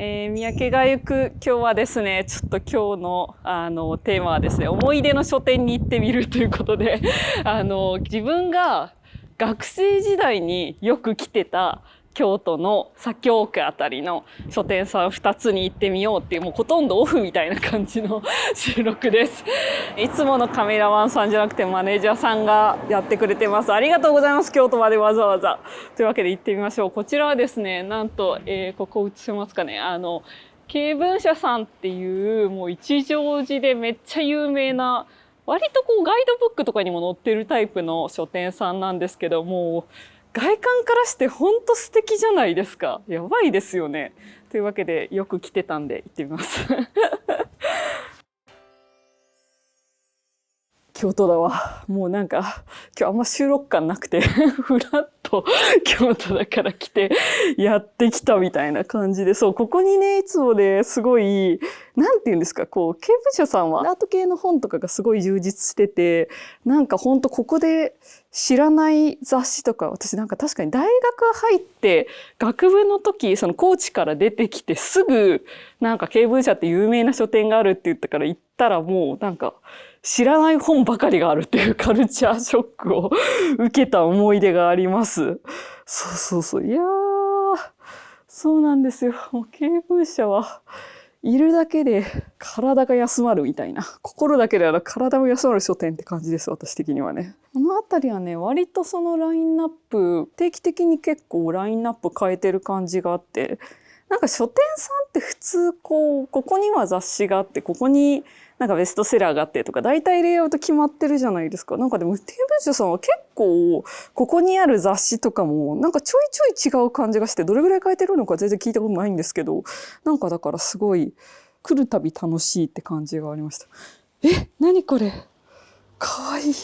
三宅が行く今日はですね、ちょっと今日のテーマはですね、思い出の書店に行ってみるということで、自分が学生時代によく来てた京都の左京区あたりの書店さん2つに行ってみようっていう、もうほとんどオフみたいな感じの収録です。いつものカメラマンさんじゃなくてマネージャーさんがやってくれてます。ありがとうございます。京都までわざわざ。というわけで行ってみましょう。こちらはですね、なんと、ここ映せますかね。経文社さんっていう、もう一乗寺でめっちゃ有名な、割とこうガイドブックとかにも載ってるタイプの書店さんなんですけども、外観からしてほんと素敵じゃないですか。やばいですよね。というわけでよく来てたんで行ってみます。京都だわ。もうなんか今日あんま収録感なくてふらっと京都だから来てやってきたみたいな感じで、そう、ここにね、いつもね、すごい、なんて言うんですか、こう、経文社さんはアート系の本とかがすごい充実してて、なんかほんとここで知らない雑誌とか、私なんか確かに大学入って学部の時、その高知から出てきてすぐ、なんか経文社って有名な書店があるって言ったから行ったらもうなんか、知らない本ばかりがあるっていうカルチャーショックを受けた思い出があります。そうそうそう。いやー、そうなんですよ。もう経文社はいるだけで体が休まるみたいな。心だけで体も休まる書店って感じです、私的にはね。この辺りはね、割とそのラインナップ、定期的に結構ラインナップ変えてる感じがあって、なんか書店さんって普通ここには雑誌があって、ここになんかベストセラーがあってとか、大体レイアウト決まってるじゃないですか。なんかでも、テーブル社さんは結構、ここにある雑誌とかも、なんかちょいちょい違う感じがして、どれぐらい変えてるのか全然聞いたことないんですけど、なんかだからすごい、来るたび楽しいって感じがありました。何これかわいい。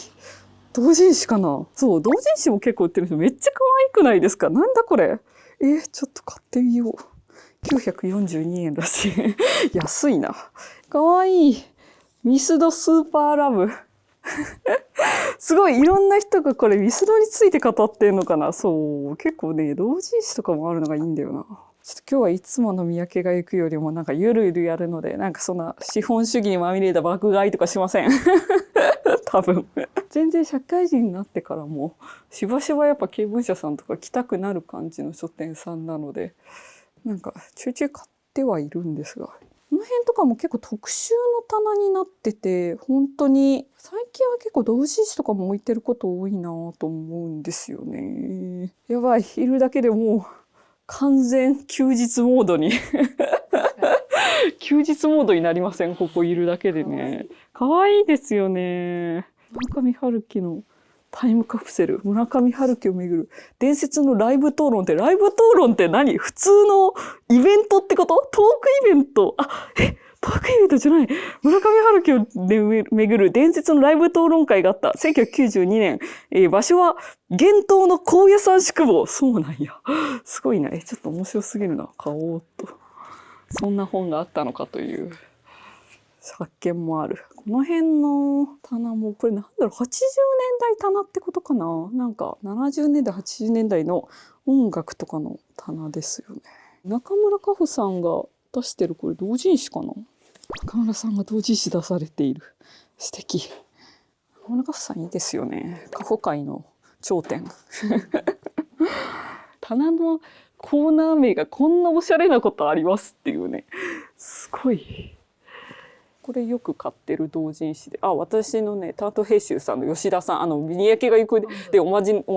同人誌かな。そう、同人誌も結構売ってるんですよ。めっちゃ可愛くないですか。なんだこれ。ちょっと買ってみよう。942円らしい。安いな。かわいい。ミスドスーパーラブ。すごいいろんな人がこれミスドについて語ってんのかな。そう。結構ね、同人誌とかもあるのがいいんだよな。ちょっと今日はいつもの三宅が行くよりもなんかゆるゆるやるので、なんかそんな資本主義にまみれた爆買いとかしません。多分。全然社会人になってからも、しばしばやっぱ経文社さんとか来たくなる感じの書店さんなので、なんかちょいちょい買ってはいるんですが。この辺とかも結構特集の棚になってて、本当に最近は結構同人誌とかも置いてること多いなと思うんですよね。やばい、いるだけでもう完全休日モードに休日モードになりません？ここいるだけでね。可愛いですよね。村上春樹のタイムカプセル、村上春樹をめぐる伝説のライブ討論って、ライブ討論って何？普通のイベントってこと？トークイベント？トークイベントじゃない。村上春樹をめぐる伝説のライブ討論会があった。1992年。場所は、厳冬の高野山宿坊。そうなんや。すごいな。ちょっと面白すぎるな。買おうと。そんな本があったのかという発見もある。この辺の棚も、これなんだろう、80年代棚ってことかな。なんか70年代、80年代の音楽とかの棚ですよね。中村佳穂さんが出してるこれ同人誌かな。中村さんが同人誌出されている。素敵。中村佳穂さんいいですよね。佳穂界の頂点。棚のコーナー名がこんなおしゃれなことありますっていうね。すごい。これよく買ってる同人誌で、私のね、タート編集さんの吉田さん、三宅が行くでお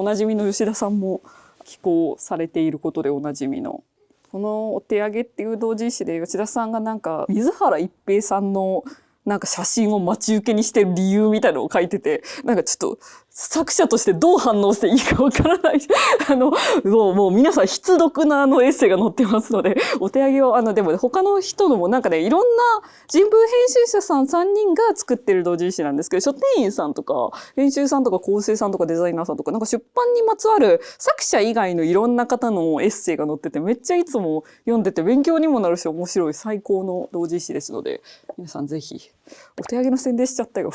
なじみの吉田さんも寄稿されていることでおなじみの。このお手上げっていう同人誌で吉田さんがなんか水原一平さんのなんか写真を待ち受けにしてる理由みたいなのを書いてて、なんかちょっと作者としてどう反応していいかわからない。もう皆さん必読なエッセイが載ってますので、お手上げを、でも他の人のもなんかね、いろんな人文編集者さん3人が作ってる同人誌なんですけど、書店員さんとか、編集さんとか構成さんとかデザイナーさんとか、なんか出版にまつわる作者以外のいろんな方のエッセイが載ってて、めっちゃいつも読んでて勉強にもなるし面白い最高の同人誌ですので、皆さんぜひ。お手上げの宣伝しちゃったよ。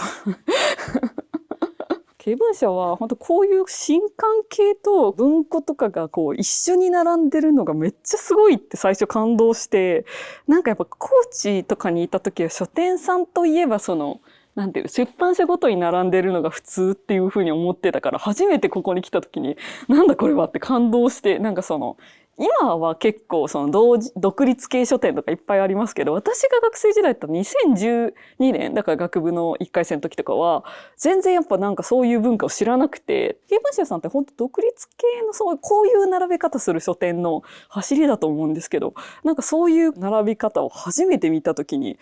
経文社は本当こういう新刊系と文庫とかがこう一緒に並んでるのがめっちゃすごいって最初感動して、なんかやっぱ高知とかにいた時は書店さんといえばその、なんていう出版社ごとに並んでるのが普通っていうふうに思ってたから、初めてここに来た時になんだこれはって感動して、なんかその今は結構その独立系書店とかいっぱいありますけど、私が学生時代だったら2012年だから学部の1回生の時とかは全然やっぱなんかそういう文化を知らなくて、経文社さんって本当独立系のそうこういう並べ方する書店の走りだと思うんですけど、なんかそういう並び方を初めて見た時に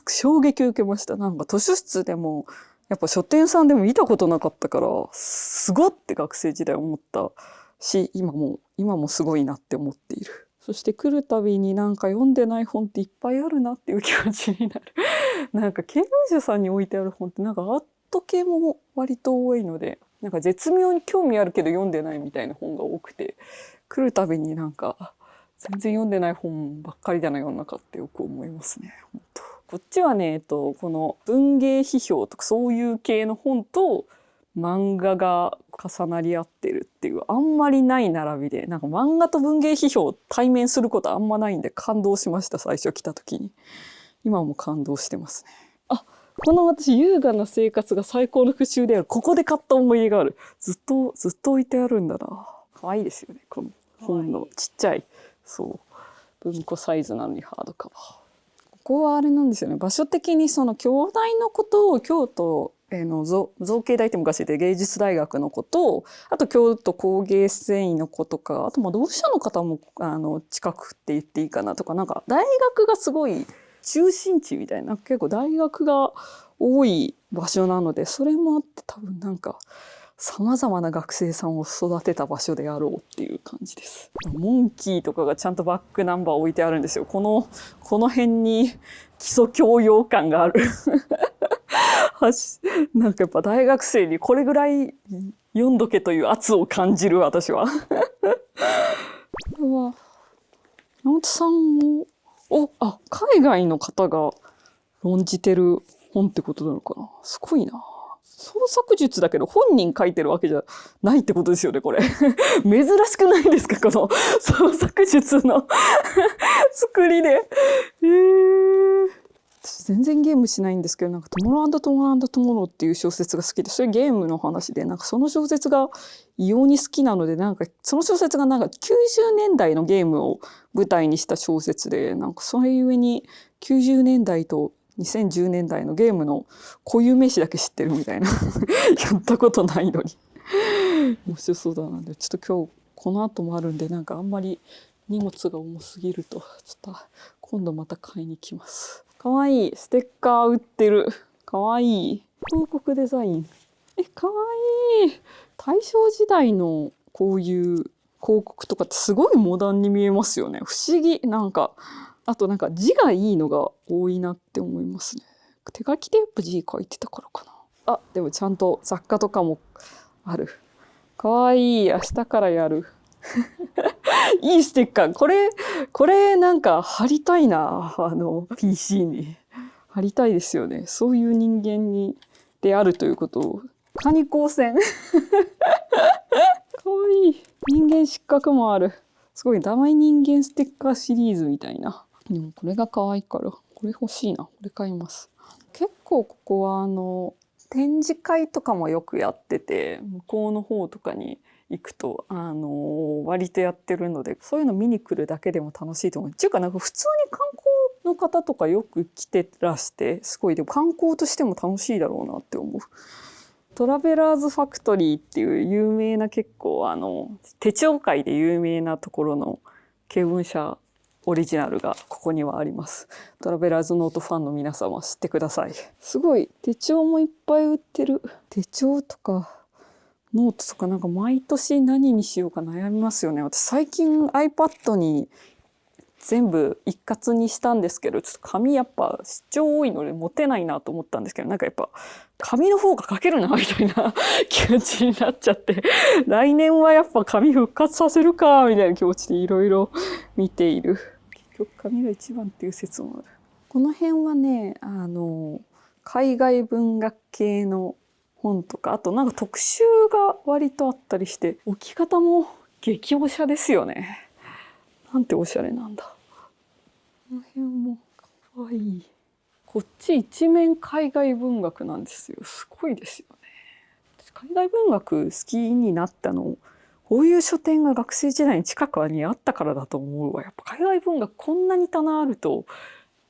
衝撃を受けました。なんか図書室でもやっぱ書店さんでも見たことなかったからすごって学生時代思ったし、今もすごいなって思っている。そして来るたびになんか読んでない本っていっぱいあるなっていう気持ちになる。なんか経文社さんに置いてある本ってなんかアート系も割と多いので、なんか絶妙に興味あるけど読んでないみたいな本が多くて、来るたびになんか全然読んでない本ばっかりだな世の中ってよく思いますね。本当こっちはね、この文芸批評とかそういう系の本と漫画が重なり合ってるっていうあんまりない並びで、なんか漫画と文芸批評対面することあんまないんで感動しました。最初来た時に。今も感動してますね。あ、この私優雅な生活が最高の復習である。ここで買った思い出がある。ずっと置いてあるんだな。可愛いですよね。この本のちっちゃい、そう文庫サイズなのにハードカバー。ここはあれなんですよね。場所的にその京大のことを京都の造形大って昔で芸術大学のことを、あと京都工芸繊維の子とか、あとまあ同志社の方も近くって言っていいかなとか、なんか大学がすごい中心地みたいな、結構大学が多い場所なので、それもあって多分なんか様々な学生さんを育てた場所であろうっていう感じです。モンキーとかがちゃんとバックナンバー置いてあるんですよ。この辺に基礎教養感がある。なんかやっぱ大学生にこれぐらい読んどけという圧を感じる私は。これは山本さん海外の方が論じてる本ってことなのかな。すごいな。創作術だけど本人書いてるわけじゃないってことですよね、これ。珍しくないですか、この創作術の作りで。私全然ゲームしないんですけど、なんかトモロートモロートモローっていう小説が好きで、それゲームの話で、なんかその小説が異様に好きなので、なんかその小説がなんか90年代のゲームを舞台にした小説で、なんかそれゆえに90年代と2010年代のゲームの固有名詞だけ知ってるみたいな。やったことないのに。面白そうだな。でちょっと今日この後もあるんで、なんかあんまり荷物が重すぎると、ちょっと今度また買いに来ます。かわいい。ステッカー売ってる。かわいい。広告デザイン。かわいい。大正時代のこういう広告とかってすごいモダンに見えますよね。不思議。なんか、あとなんか字がいいのが多いなって思いますね。手書きでやっぱ字書いてたからかな。あ、でもちゃんと雑貨とかもある。かわいい。明日からやる。いいステッカー。これなんか貼りたいな。PC に。貼りたいですよね。そういう人間であるということを。カニ光線。かわいい。人間失格もある。すごい。ダマい人間ステッカーシリーズみたいな。でもこれが可愛いから、これ欲しいな。これ買います。結構ここは展示会とかもよくやってて、向こうの方とかに行くと割とやってるので、そういうの見に来るだけでも楽しいと思う。っていうかなんか普通に観光の方とかよく来てらして、すごいでも観光としても楽しいだろうなって思う。トラベラーズファクトリーっていう有名な結構手帳界で有名なところの経文社オリジナルがここにはあります。トラベラーズノートファンの皆様知ってください。すごい手帳もいっぱい売ってる。手帳とかノートとかなんか毎年何にしようか悩みますよね。私最近 iPad に全部一括にしたんですけど、ちょっと紙やっぱ出張多いので持てないなと思ったんですけど、なんかやっぱ紙の方が書けるなみたいな気持ちになっちゃって、来年はやっぱ紙復活させるかみたいな気持ちでいろいろ見ている。結局紙が一番っていう説もある。この辺はね、海外文学系の本とか、あとなんか特集が割とあったりして、置き方も激おしゃですよね。なんておしゃれなんだ。この辺もかわいい。こっち一面海外文学なんですよ。すごいですよね。海外文学好きになったの、こういう書店が学生時代に近くにあったからだと思うわ。やっぱ海外文学こんなに棚あると、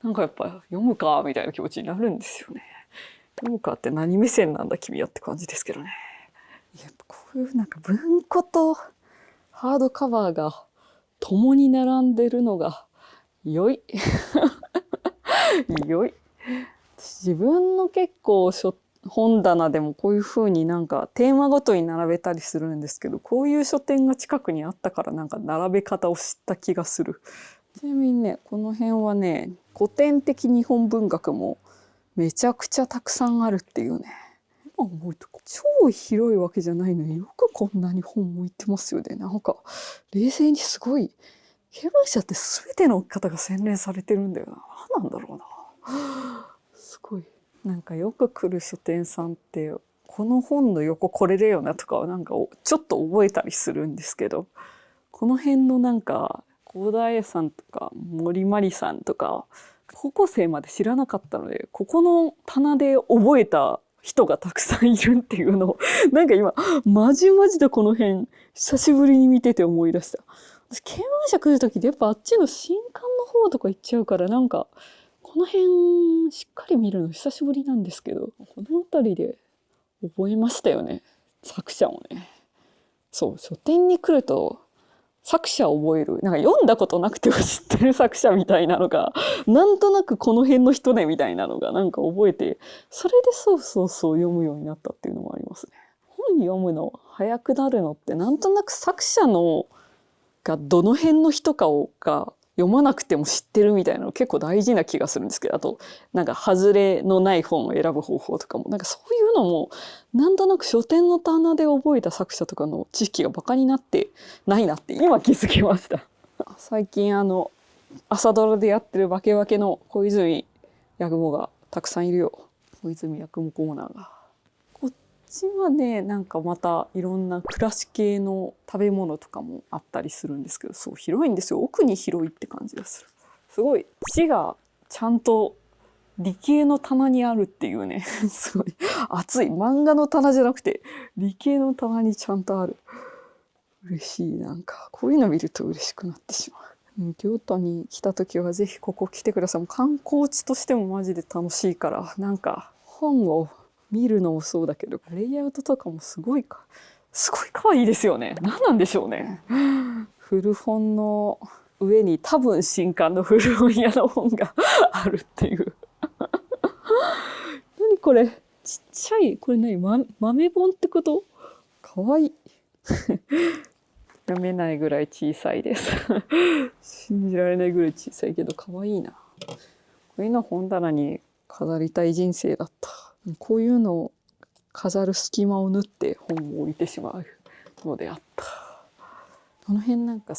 なんかやっぱ読むかみたいな気持ちになるんですよね。読むかって何目線なんだ君はって感じですけどね。やっぱこういうなんか文庫とハードカバーが共に並んでるのが良い。良い。自分の結構本棚でもこういう風になんかテーマごとに並べたりするんですけど、こういう書店が近くにあったからなんか並べ方を知った気がする。ちなみにね、この辺はね、古典的日本文学もめちゃくちゃたくさんあるっていうね。今思うと超広いわけじゃないのによくこんなに本置いてますよね。なんか冷静にすごい。経売者って全ての方が洗練されてるんだよな。何なんだろうな。すごい。なんかよく来る書店さんってこの本の横これだよなとかはなんかちょっと覚えたりするんですけど、この辺のなんか幸田栄さんとか森まりさんとか高校生まで知らなかったので、ここの棚で覚えた人がたくさんいるっていうのをなんか今まじまじとこの辺久しぶりに見てて思い出した。私経営者来る時でやっぱあっちの新刊の方とか行っちゃうから、なんかこの辺しっかり見るの久しぶりなんですけど、この辺りで覚えましたよね、作者をね。そう書店に来ると作者を覚える、なんか読んだことなくても知ってる作者みたいなのがなんとなくこの辺の人ねみたいなのがなんか覚えて、それでそう読むようになったっていうのもありますね。本読むの早くなるのってなんとなく作者のがどの辺の人かが読まなくても知ってるみたいなの結構大事な気がするんですけど、あとなんか外れのない本を選ぶ方法とかもなんかそういうのもなんとなく書店の棚で覚えた作者とかの知識がバカになってないなって今気づきました。最近朝ドラでやってるバケバケの小泉八雲がたくさんいるよ。小泉八雲コーナーが。こっちはね、なんかまたいろんな暮らし系の食べ物とかもあったりするんですけど、そう広いんですよ。奥に広いって感じがする。すごい字がちゃんと理系の棚にあるっていうねすごい熱い。漫画の棚じゃなくて理系の棚にちゃんとある。嬉しい。なんかこういうの見ると嬉しくなってしまう。京都に来た時はぜひここ来てください。もう観光地としてもマジで楽しいから、なんか本を見るのもそうだけどレイアウトとかもすごい可愛いですよね。何なんでしょうね。古本の上に多分新刊の古本屋の本があるっていう何これちっちゃい、これ何、豆本ってこと？かわいい読めないぐらい小さいです信じられないぐらい小さいけど可愛いな。こういうの本棚に飾りたい人生だった。こういうのを飾る隙間を縫って本を置いてしまうのであった。この辺なんか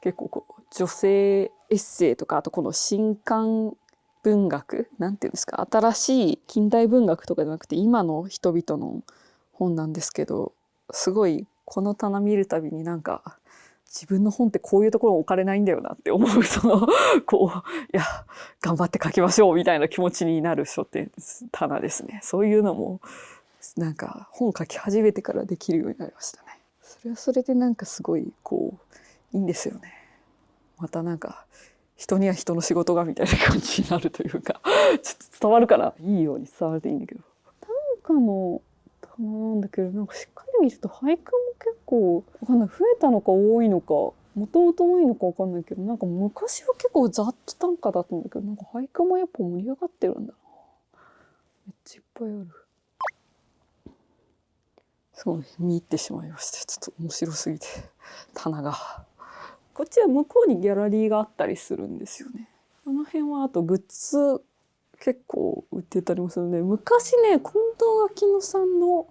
結構女性エッセイとか、あとこの新刊文学なんていうんですか、新しい近代文学とかじゃなくて今の人々の本なんですけど、すごいこの棚見るたびになんか自分の本ってこういうところ置かれないんだよなって思ういや頑張って書きましょうみたいな気持ちになる書店棚ですね。そういうのもなんか本書き始めてからできるようになりましたね。それはそれでなんかすごいいいんですよね。またなんか人には人の仕事がみたいな感じになるというかちょっと伝わるかな、いいように伝わるといいんだけど。短歌の棚なんだけど、なんかしっかり見ると俳句も結構わかんない、増えたのか多いのかもともと多いのかわかんないけど、なんか昔は結構ざっと短歌だったんだけど、なんか俳句もやっぱ盛り上がってるんだな。めっちゃいっぱいある。すごい見入ってしまいました。ちょっと面白すぎて棚が。こっちは向こうにギャラリーがあったりするんですよね。この辺はあとグッズ結構売ってたりもするので、昔ね近藤秋乃さんの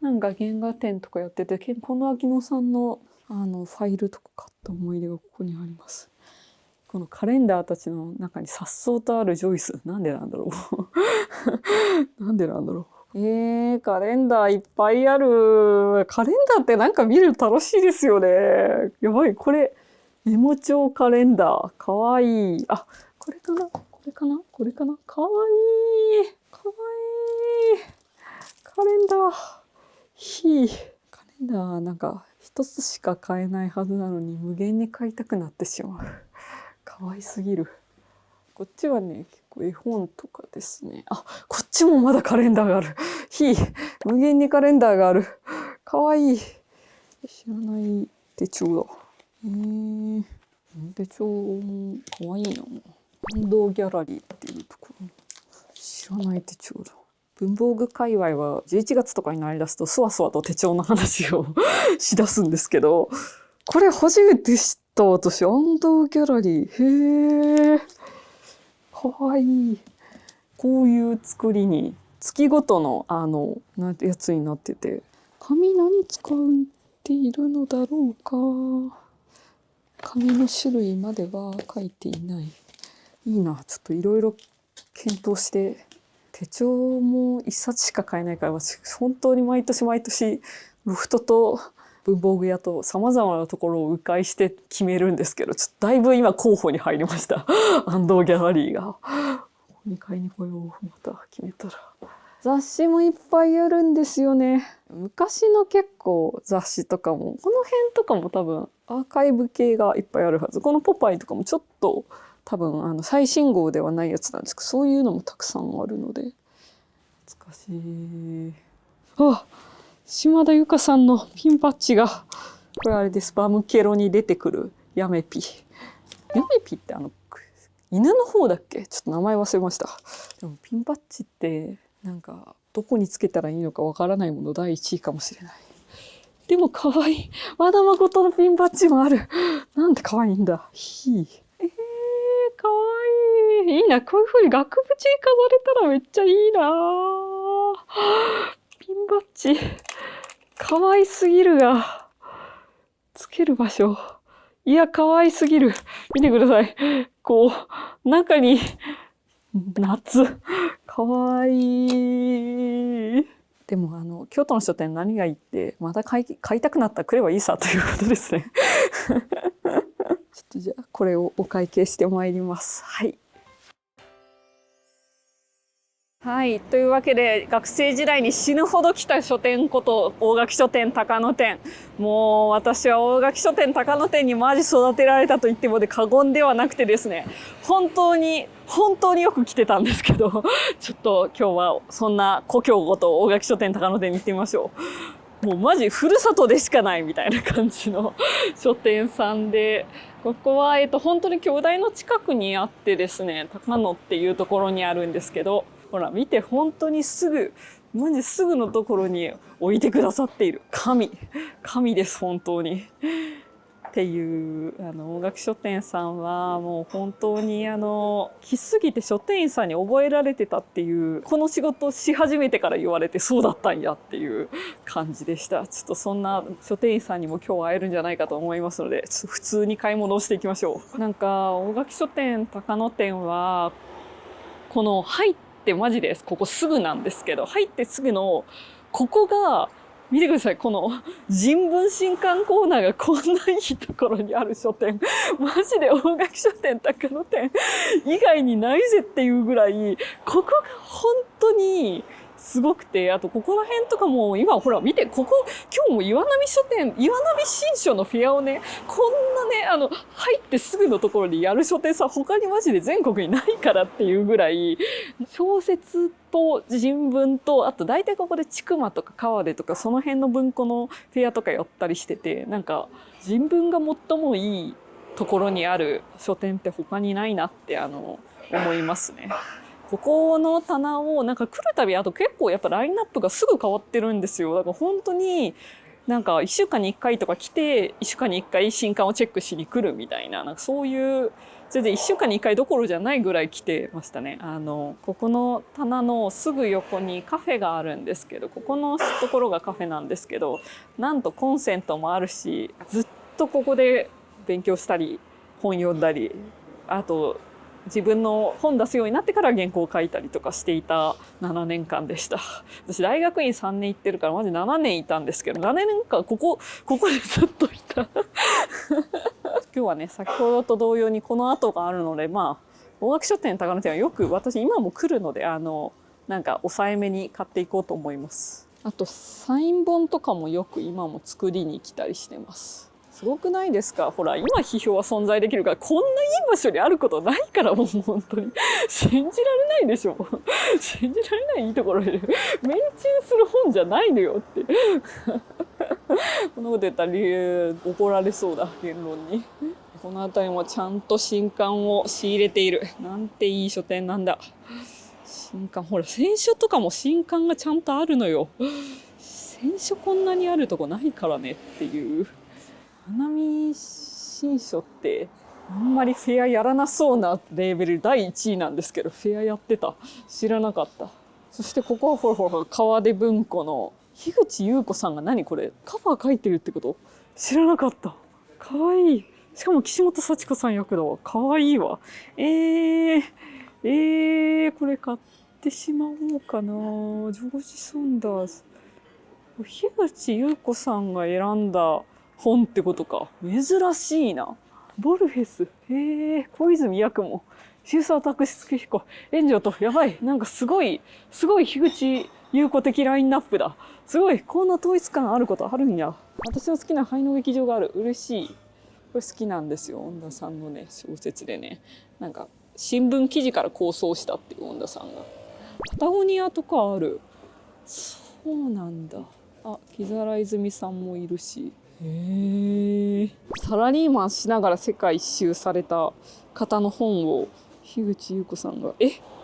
なんか原画展とかやってて、近藤秋乃さんのファイルとか買った思い出がここにあります。このカレンダーたちの中に颯爽とあるジョイス、なんでなんだろうなんでなんだろカレンダーいっぱいある。カレンダーってなんか見るの楽しいですよね。やばい、これ、メモ帳カレンダー。かわいい。あ、これかなこれかなこれかなかわいい。かわいい。カレンダー。カレンダーなんか一つしか買えないはずなのに無限に買いたくなってしまう。かわいすぎる。こっちはね、結構絵本とかですね。あ、こっちもまだカレンダーがある。無限にカレンダーがある。かわいい。知らない手帳だ。手帳もかわいいな。感動ギャラリーっていうところ。知らない手帳だ。文房具界隈は11月とかになりだすとそわそわと手帳の話をしだすんですけど、これ初めて知った私。感動ギャラリー。へー。かわいい。こういう作りに月ごとのなんてやつになってて、紙何使っているのだろうか。紙の種類までは書いていない。いいな、ちょっといろいろ検討して。手帳も一冊しか買えないから、私本当に毎年毎年ロフトと文房具屋と様々なところを迂回して決めるんですけど、ちょっとだいぶ今候補に入りました。安藤ギャラリーが。ここに買いに来よう。また決めたら。雑誌もいっぱいあるんですよね。昔の結構雑誌とかも、この辺とかも多分アーカイブ系がいっぱいあるはず。このポパイとかもちょっと多分最新号ではないやつなんですけど、そういうのもたくさんあるので。懐かしい。あ、島田由香さんのピンバッジが、これあれです。バムケロに出てくるヤメピ。ヤメピって犬の方だっけ？ちょっと名前忘れました。でもピンバッジってなんかどこにつけたらいいのかわからないもの第一位かもしれない。でも可愛い。和田誠のピンバッジもある。なんて可愛いんだ。可愛い。いいな。こういう風に額縁に飾れたらめっちゃいいな。ピンバッジ。可愛すぎるが。つける場所。いや、可愛すぎる。見てください。こう、中に、夏。可愛い。でも京都の書店何がいいって、また買いたくなったら来ればいいさということですね。ちょっとじゃあこれをお会計してまいります。はい。はい、というわけで学生時代に死ぬほど来た書店こと大垣書店高野店。もう私は大垣書店高野店にマジ育てられたと言っても過言ではなくてですね、本当によく来てたんですけど、ちょっと今日はそんな故郷ごと大垣書店高野店に行ってみましょう。もうマジふるさとでしかないみたいな感じの書店さんで、ここは本当に京大の近くにあってですね、高野っていうところにあるんですけど、ほら見て、本当にマジすぐのところに置いてくださっている神です本当に。っていう大垣書店さんはもう本当に来すぎて書店員さんに覚えられてたっていう、この仕事し始めてから言われてそうだったんやっていう感じでした。ちょっとそんな書店員さんにも今日会えるんじゃないかと思いますので、ちょっと普通に買い物をしていきましょう。なんか大垣書店高野店はこの入ってマジです。ここすぐなんですけど、入ってすぐのここが見てください。この人文新刊コーナーがこんないいところにある書店。マジで大垣書店高野店以外にないぜっていうぐらい、ここが本当にすごくて、あとここら辺とかも今ほら見て、ここ今日も岩波書店、岩波新書のフェアをね、こんなね、入ってすぐのところにやる書店さ、他にマジで全国にないからっていうぐらい、小説と人文と、あと大体ここで千曲とか川出とかその辺の文庫のフェアとか寄ったりしてて、なんか人文が最もいいところにある書店って他にないなって思いますね。ここの棚をなんか来るたび、あと結構やっぱラインナップがすぐ変わってるんですよ。だから本当になんか1週間に1回とか来て、1週間に1回新刊をチェックしに来るみたいな、なんかそういう全然1週間に1回どころじゃないぐらい来てましたね。ここの棚のすぐ横にカフェがあるんですけど、ここのところがカフェなんですけど、なんとコンセントもあるし、ずっとここで勉強したり本読んだり、あと自分の本出すようになってから原稿を書いたりとかしていた7年間でした。私大学院3年行ってるからマジ7年いたんですけど、7年間ここでずっといた。今日はね、先ほどと同様にこの後があるので、まあ、大垣書店高野店はよく私今も来るので、なんか抑えめに買っていこうと思います。あと、サイン本とかもよく今も作りに来たりしてます。すごくないですか？ほら、今批評は存在できるから、こんないい場所にあることないから、もう本当に。信じられないでしょ。信じられないいいところで、メンチンする本じゃないのよって。こんなこと言ったら怒られそうだ、言論に。この辺りもちゃんと新刊を仕入れている。なんていい書店なんだ。新刊、ほら、選書とかも新刊がちゃんとあるのよ。選書こんなにあるとこないからねっていう。花見新書ってあんまりフェアやらなそうなレーベル第1位なんですけど、フェアやってた。知らなかった。そしてここはほらほら川出文庫の樋口優子さんが何これカバー書いてるってこと？知らなかった。かわいい。しかも岸本幸子さん役だわ。かわいいわ。これ買ってしまおうかな。ジョージ・ソンダーズ。樋口優子さんが選んだ本ってことか。珍しいな。ボルフェス。小泉八雲。渋沢拓司彦。炎上と、やばい。なんかすごい樋口優子的ラインナップだ。すごい。こんな統一感あることあるんや。私の好きな灰の劇場がある。嬉しい。これ好きなんですよ。恩田さんのね、小説でね。なんか、新聞記事から構想したっていう恩田さんが。パタゴニアとかある。そうなんだ。あ、木更泉さんもいるし。サラリーマンしながら世界一周された方の本を樋口優子さんが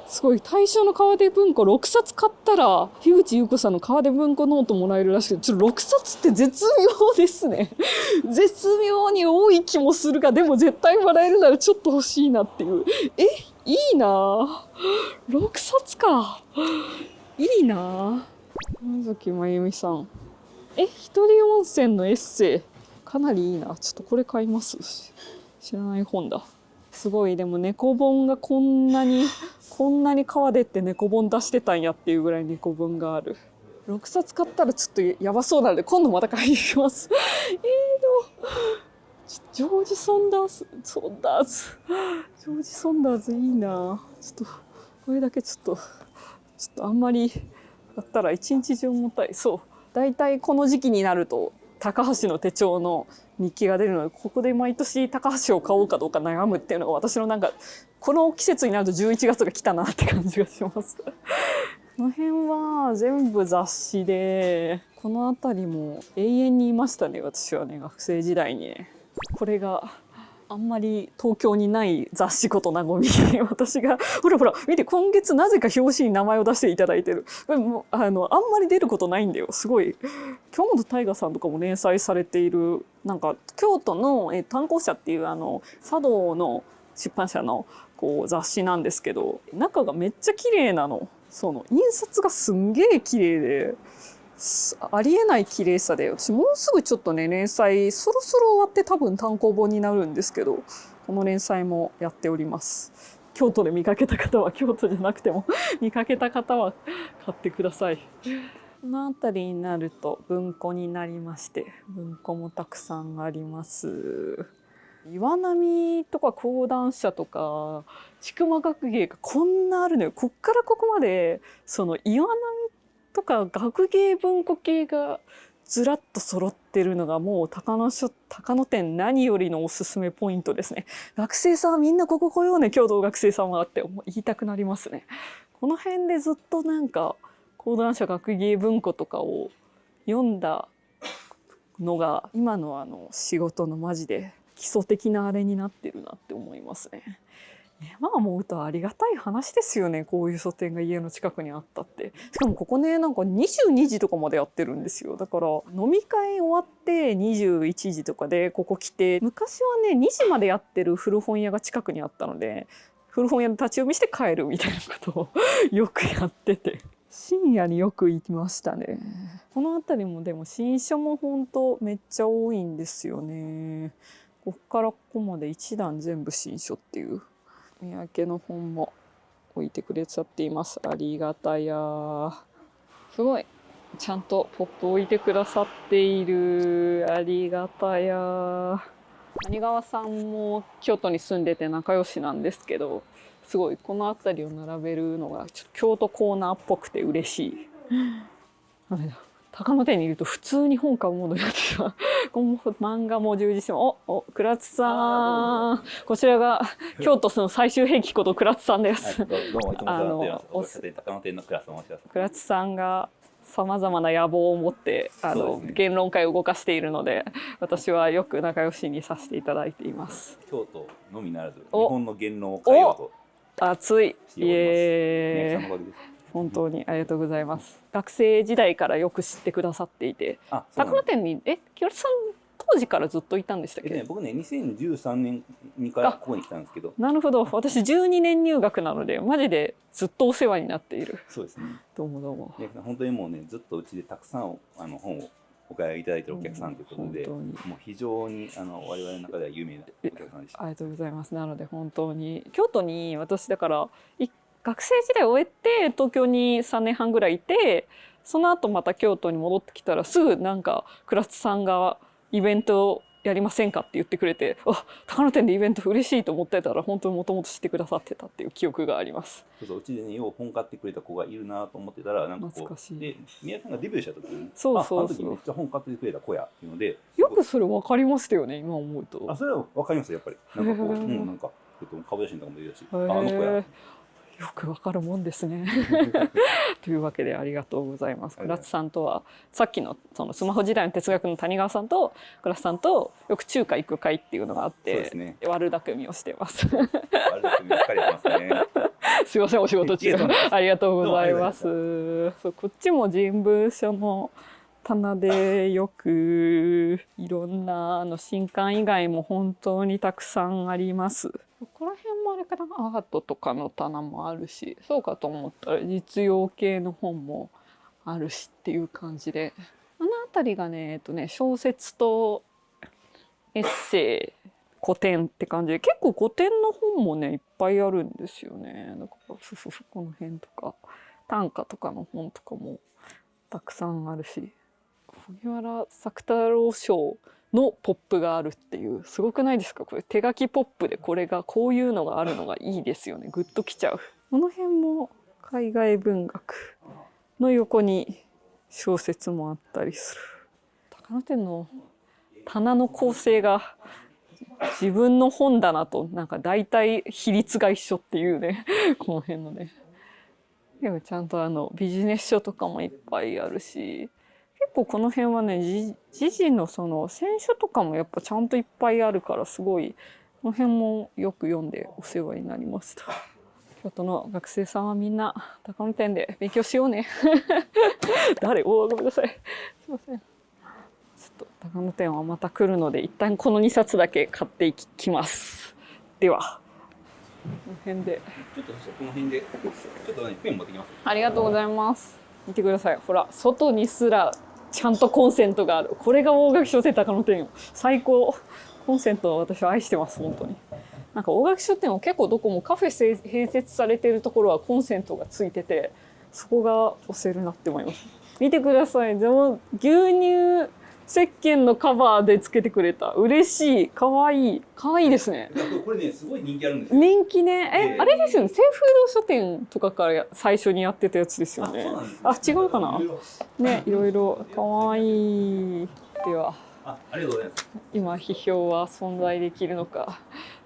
すごい大正の川出文庫6冊買ったら樋口優子さんの川出文庫ノートもらえるらしくて、ちょっと6冊って絶妙ですね。絶妙に多い気もするが、でも絶対もらえるならちょっと欲しいなっていう。いいな6冊か。いいな山崎真由美さん。一人温泉のエッセイ。かなりいいな。ちょっとこれ買います。知らない本だ。すごい、でも猫本がこんなに川出って猫本出してたんやっていうぐらい猫本がある。6冊買ったらちょっとやばそうなので、今度また買いに行きます。でも、ジョージ・ソンダーズ。ジョージ・ソンダーズいいな。ちょっと、これだけちょっとあんまりだったら一日中重たい。そう。だいたいこの時期になると高橋の手帳の日記が出るので、ここで毎年高橋を買おうかどうか悩むっていうのが私のなんかこの季節になると11月が来たなって感じがします。この辺は全部雑誌で、この辺りも永遠にいましたね。私はね、学生時代にね。これがあんまり東京にない雑誌ことなごみ。私がほら見て、今月なぜか表紙に名前を出していただいてる。もあんまり出ることないんだよ。すごい京本大我さんとかも連載されている、なんか京都の炭鉱社っていう茶道の出版社の雑誌なんですけど、中がめっちゃ綺麗なの。その印刷がすんげえ綺麗で、ありえない綺麗さで、私もうすぐちょっとね連載そろそろ終わって多分単行本になるんですけど、この連載もやっております。京都で見かけた方は、京都じゃなくても見かけた方は買ってください。この辺りになると文庫になりまして、文庫もたくさんあります。岩波とか講談社とか千曲学芸がこんなあるのよ。こっからここまでその岩波とか学芸文庫系がずらっと揃ってるのがもう高野店何よりのおすすめポイントですね。学生さんみんなここ来ようね、京都学生さんはって言いたくなりますね。この辺でずっとなんか講談社学芸文庫とかを読んだのが今の仕事のマジで基礎的なあれになってるなって思いますね。今思うとありがたい話ですよね。こういう書店が家の近くにあったって。しかもここね、なんか22時とかまでやってるんですよ。だから飲み会終わって21時とかでここ来て、昔はね2時までやってる古本屋が近くにあったので、古本屋で立ち読みして帰るみたいなことをよくやってて、深夜によく行きましたね。この辺りもでも新書も本当めっちゃ多いんですよね。こっからここまで一段全部新書っていう。三宅の本も置いてくれちゃっています。ありがたや。すごいちゃんとポップ置いてくださっている。ありがたや。谷川さんも京都に住んでて仲良しなんですけど、すごいこの辺りを並べるのがちょっと京都コーナーっぽくて嬉しい。高野店にいると普通に本買うモードになってた。漫画も充実しても、倉津さん。こちらが京都の最終兵器こと倉津さんです。はい、どうもいつもお世話になっております。高野店の倉津と申します。倉津さんがさまざまな野望を持って言論会を動かしているので、私はよく仲良しにさせていただいています。京都のみならず日本の言論を変えようと熱い。しております。本当にありがとうございます。学生時代からよく知ってくださっていて、高野店に清さん当時からずっといたんでしたっけ？僕ね2013年からここに来たんですけど。なるほど。私12年入学なのでマジでずっとお世話になっている。そうですね。どうもどうも。本当にもうねずっとうちでたくさん本をお買いいただいているお客さんということで、もう非常に我々の中では有名なお客さんでした。ありがとうございます。なので本当に京都に私だから学生時代を終えて東京に3年半ぐらいいて、その後また京都に戻ってきたらすぐなんか倉津さんがイベントやりませんかって言ってくれて、高野店でイベント嬉しいと思ってたら本当にもともと知ってくださってたっていう記憶があります。うちでねよう本買ってくれた子がいるなと思ってたら、なんかこうで宮さんがデビューした時にあの時めっちゃ本買ってくれた子やっていうので、よくそれ分かりましたよね今思うと。それは分かりますやっぱり。なんかこうなんか顔写真とかも出るし、あの子や。よくわかるもんですね。というわけでありがとうございます。倉津さんとはさっきのそのスマホ時代の哲学の谷川さんと倉津さんとよく中華行く会っていうのがあって、悪巧みをしています。悪巧みばっかりやってますね。すいませんお仕事中ありがとうございます。そうこっちも人文書の棚でよくいろんな新刊以外も本当にたくさんあります。ここら辺もあれかな、アートとかの棚もあるし、そうかと思ったら実用系の本もあるしっていう感じで、あの辺りがね小説とエッセイ古典って感じで、結構古典の本もねいっぱいあるんですよね。だからこの辺とか短歌とかの本とかもたくさんあるし、荻原作太郎賞のポップがあるっていうすごくないですか？これ手書きポップでこういうのがあるのがいいですよね。グッときちゃう。この辺も海外文学の横に小説もあったりする。高野店の棚の構成が自分の本棚となんか大体比率が一緒っていうねこの辺のね。でもちゃんとビジネス書とかもいっぱいあるし、結構この辺はね時事のその選書とかもやっぱちゃんといっぱいあるから、すごいこの辺もよく読んでお世話になりました。京都の学生さんはみんな高野店で勉強しようねごめんなさい、すいません。ちょっと高野店はまた来るので一旦この2冊だけ買っていきます。ではこの辺でちょっとこの辺でちょっとペン持ってきます。ありがとうございます。見てください。ほら外にすらちゃんとコンセントがある。これが大垣書店高野店よ。最高。コンセントを私は愛してます本当に。なんか大垣書店は結構どこもカフェ併設されているところはコンセントがついてて、そこが押せるなって思います。見てください。でも牛乳石鹸のカバーでつけてくれた。嬉しい。かわいい。かわいいですね。これねすごい人気あるんですよ。人気ね。あれですよね。清風堂書店とかから最初にやってたやつですよね。違うかな。ね、いろいろかわいい。では。ありがとうございます。今批評は存在できるのか。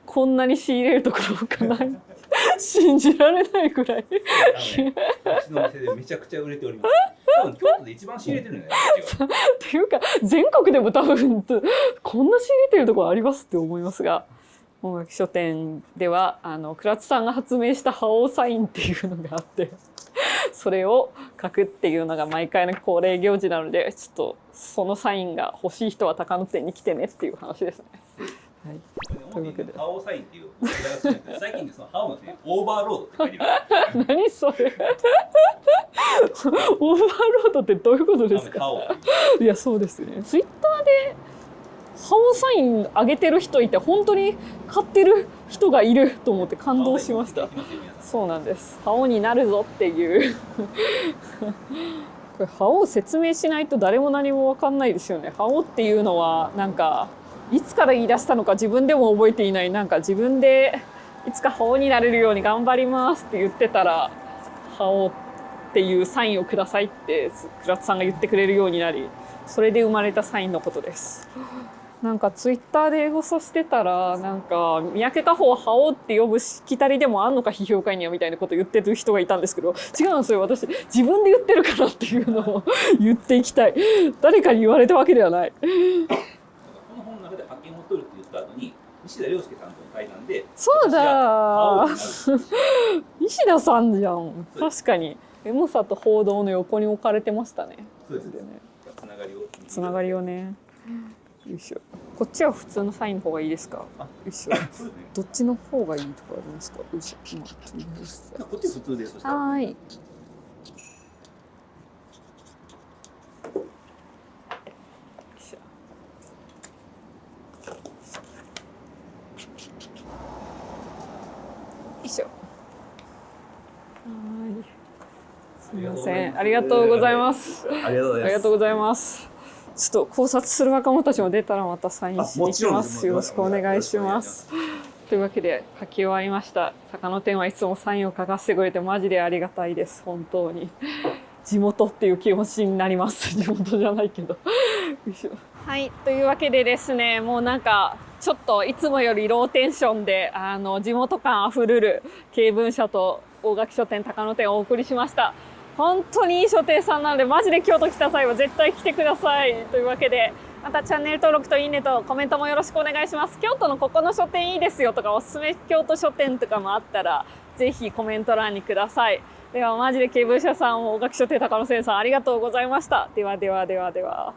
こんなに仕入れるところがない。信じられないくらい。うちの店でめちゃくちゃ売れております。多分京都で一番仕入れてるんだよ。っていうか全国でも多分こんな仕入れてるところありますって思いますが、大垣書店では倉津さんが発明した覇王サインっていうのがあって、それを書くっていうのが毎回の恒例行事なので、ちょっとそのサインが欲しい人は高野店に来てねっていう話ですね。はい、というわけで覇王サインっていう最近でその覇王のオーバーロードって書いてある。何それオーバーロードってどういうことですか？いやそうですね。ツイッターで覇王サインあげてる人いて本当に買ってる人がいると思って感動しました。そうなんです。覇王になるぞっていうこれ覇王説明しないと誰も何も分かんないですよね。覇王っていうのはなんかいつから言い出したのか自分でも覚えていない、なんか自分でいつか覇王になれるように頑張りますって言ってたら覇王っていうサインをくださいって倉田さんが言ってくれるようになり、それで生まれたサインのことです。なんかツイッターでエゴサしてたら、なんか三宅佳穂を覇王って呼ぶしきたりでもあんのか批評家にはみたいなこと言ってる人がいたんですけど、違うんですよ。私自分で言ってるからっていうのを言っていきたい。誰かに言われたわけではない。この本の中で派遣を取るって言った後に西田亮介さんとの対談で、そうだ西田さんじゃん。確かにエモさと報道の横に置かれてましたね。そうですね。つながりをね。よいしょ。こっちは普通のサインの方がいいですか。よいしょ。どっちの方がいいとかありますか。よいしょ。こっち普通です。はい。よいしょ。すみません。ありがとうございます。ありがとうございます。ちょっと考察する若者たちも出たらまたサインしに行きます。よろしくお願いします。というわけで書き終わりました。坂野店はいつもサインを書かせてくれてマジでありがたいです。本当に地元っていう気持ちになります。地元じゃないけどはい、というわけでですね、もうなんかちょっといつもよりローテンションで地元感あふれる経文社と大垣書店高野店をお送りしました。本当にいい書店さんなので、マジで京都来た際は絶対来てください。というわけで、またチャンネル登録といいねとコメントもよろしくお願いします。京都のここの書店いいですよとか、おすすめ京都書店とかもあったら、ぜひコメント欄にください。では、マジで経文社さん、大垣書店高野先生さん、ありがとうございました。ではではではでは。